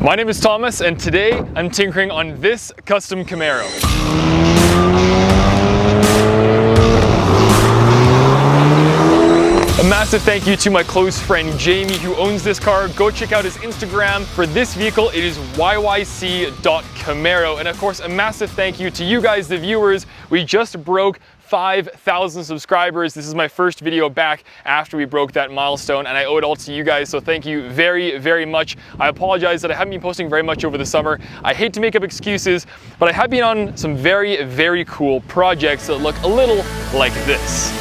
My name is Thomas, and today I'm tinkering on this custom Camaro. A massive thank you to my close friend Jamie who owns this car. Go check out his Instagram. For this vehicle, it is yyc.camaro. And of course, a massive thank you to you guys, the viewers. We just broke 5,000 subscribers. This is my first video back after we broke that milestone, and I owe it all to you guys, so thank you very, very much. I apologize that I haven't been posting very much over the summer. I hate to make up excuses, but I have been on some very, very cool projects that look a little like this.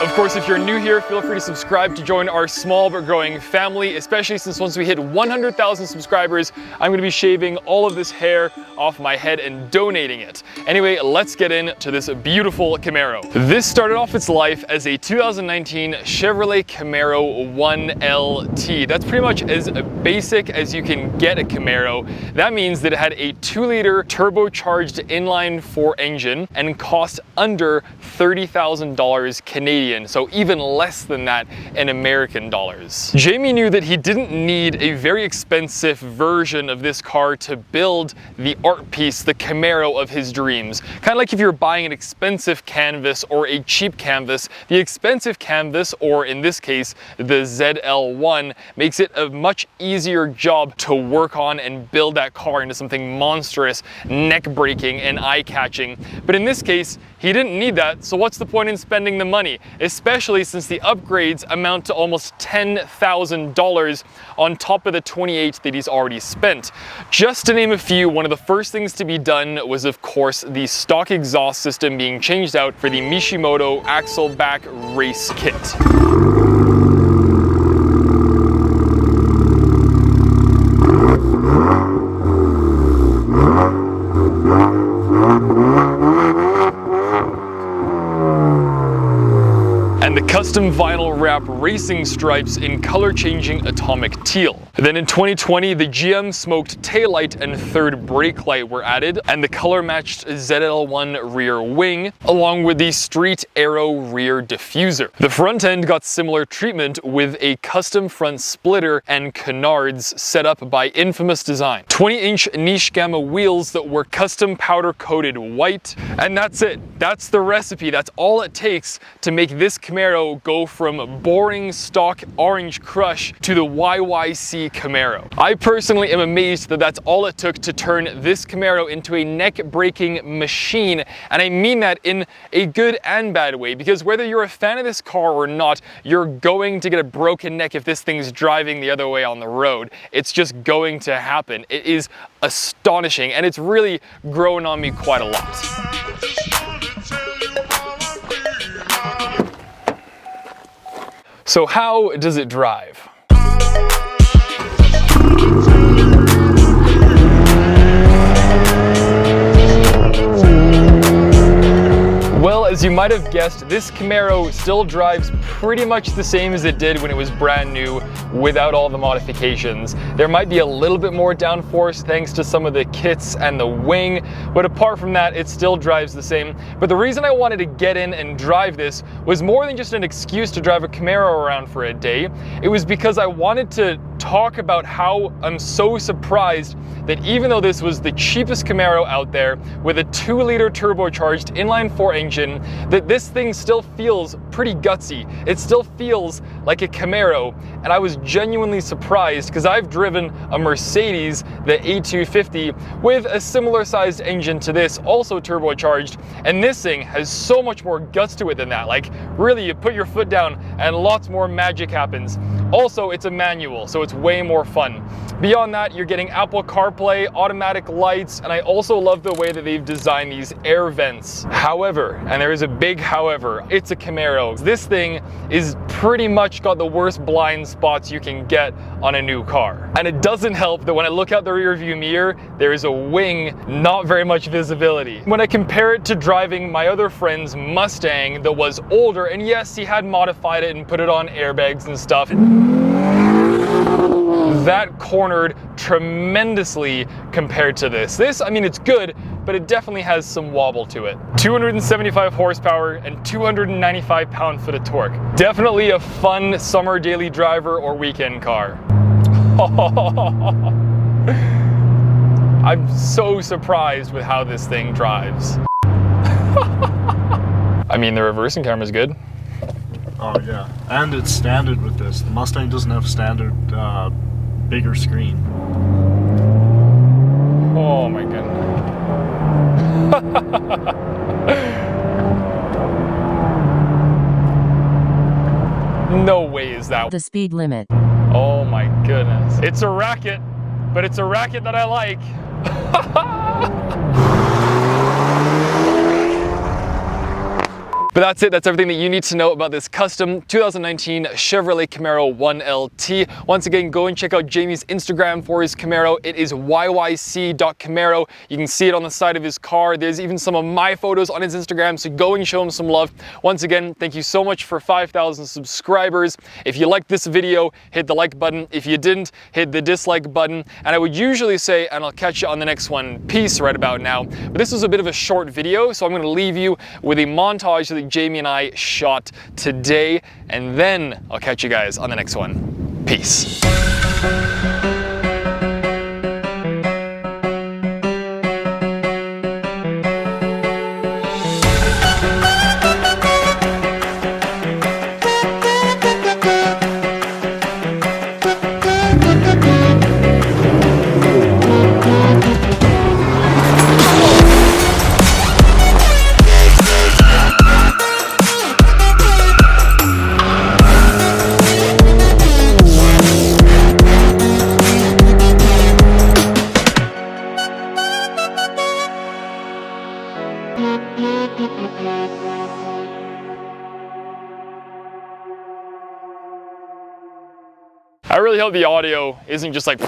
Of course, if you're new here, feel free to subscribe to join our small but growing family, especially since once we hit 100,000 subscribers, I'm going to be shaving all of this hair off my head and donating it. Anyway, let's get into this beautiful Camaro. This started off its life as a 2019 Chevrolet Camaro 1LT. That's pretty much as basic as you can get a Camaro. That means that it had a 2-liter turbocharged inline-4 engine and cost under $30,000 Canadian, so even less than that in American dollars. Jamie knew that he didn't need a very expensive version of this car to build the art piece, the Camaro of his dreams. Kind of like if you're buying an expensive canvas or a cheap canvas, the expensive canvas, or in this case, the ZL1, makes it a much easier job to work on and build that car into something monstrous, neck-breaking, and eye-catching. But in this case, he didn't need that, so what's the point in spending the money? Especially since the upgrades amount to almost $10,000 on top of the $28,000 that he's already spent. Just to name a few, one of the first things to be done was, of course, the stock exhaust system being changed out for the Mishimoto axle back race kit. And the custom vinyl wrap racing stripes in color-changing atomic teal. Then in 2020, the GM smoked taillight and third brake light were added, and the color-matched ZL1 rear wing, along with the Street Aero rear diffuser. The front end got similar treatment with a custom front splitter and canards set up by Infamous Design. 20-inch niche gamma wheels that were custom powder-coated white, and that's it. That's the recipe. That's all it takes to make this Camaro go from boring stock orange crush to the yyc Camaro. I personally am amazed that that's all it took to turn this Camaro into a neck-breaking machine, and I mean that in a good and bad way, because whether you're a fan of this car or not, you're going to get a broken neck if this thing's driving the other way on the road. It's just going to happen. It is astonishing, and it's really grown on me quite a lot. So how does it drive? Well, as you might have guessed, this Camaro still drives pretty much the same as it did when it was brand new without all the modifications. There might be a little bit more downforce thanks to some of the kits and the wing, but apart from that, it still drives the same. But the reason I wanted to get in and drive this was more than just an excuse to drive a Camaro around for a day. It was because I wanted to talk about how I'm so surprised that even though this was the cheapest Camaro out there with a 2-liter turbocharged inline-4 engine, that this thing still feels pretty gutsy. It still feels like a Camaro, and I was genuinely surprised because I've driven a Mercedes, the A250, with a similar sized engine to this, also turbocharged, and this thing has so much more guts to it than that. Like, really, you put your foot down and lots more magic happens. Also, it's a manual, so it's way more fun. Beyond that, you're getting Apple CarPlay, automatic lights, and I also love the way that they've designed these air vents. However, and there is a big however, it's a Camaro. This thing is pretty much got the worst blind spots you can get on a new car. And it doesn't help that when I look out the rear view mirror, there is a wing, not very much visibility. When I compare it to driving my other friend's Mustang that was older, and yes, he had modified it and put it on airbags and stuff, that cornered tremendously compared to this. This, I mean, it's good, but it definitely has some wobble to it. 275 horsepower and 295 pound-foot of torque. Definitely a fun summer daily driver or weekend car. I'm so surprised with how this thing drives. I mean, the reversing camera is good. Oh yeah, and it's standard with this. The Mustang doesn't have standard bigger screen. Oh my goodness. No way is that the speed limit. Oh my goodness. It's a racket, but it's a racket that I like. But that's it, that's everything that you need to know about this custom 2019 Chevrolet Camaro 1LT. Once again, go and check out Jamie's Instagram for his Camaro. It is yyc.camaro. You can see it on the side of his car. There's even some of my photos on his Instagram, so go and show him some love. Once again, thank you so much for 5,000 subscribers. If you liked this video, hit the like button. If you didn't, hit the dislike button. And I would usually say, and I'll catch you on the next one, peace right about now. But this was a bit of a short video, so I'm gonna leave you with a montage that Jamie and I shot today, and then I'll catch you guys on the next one. Peace. I really hope the audio isn't just like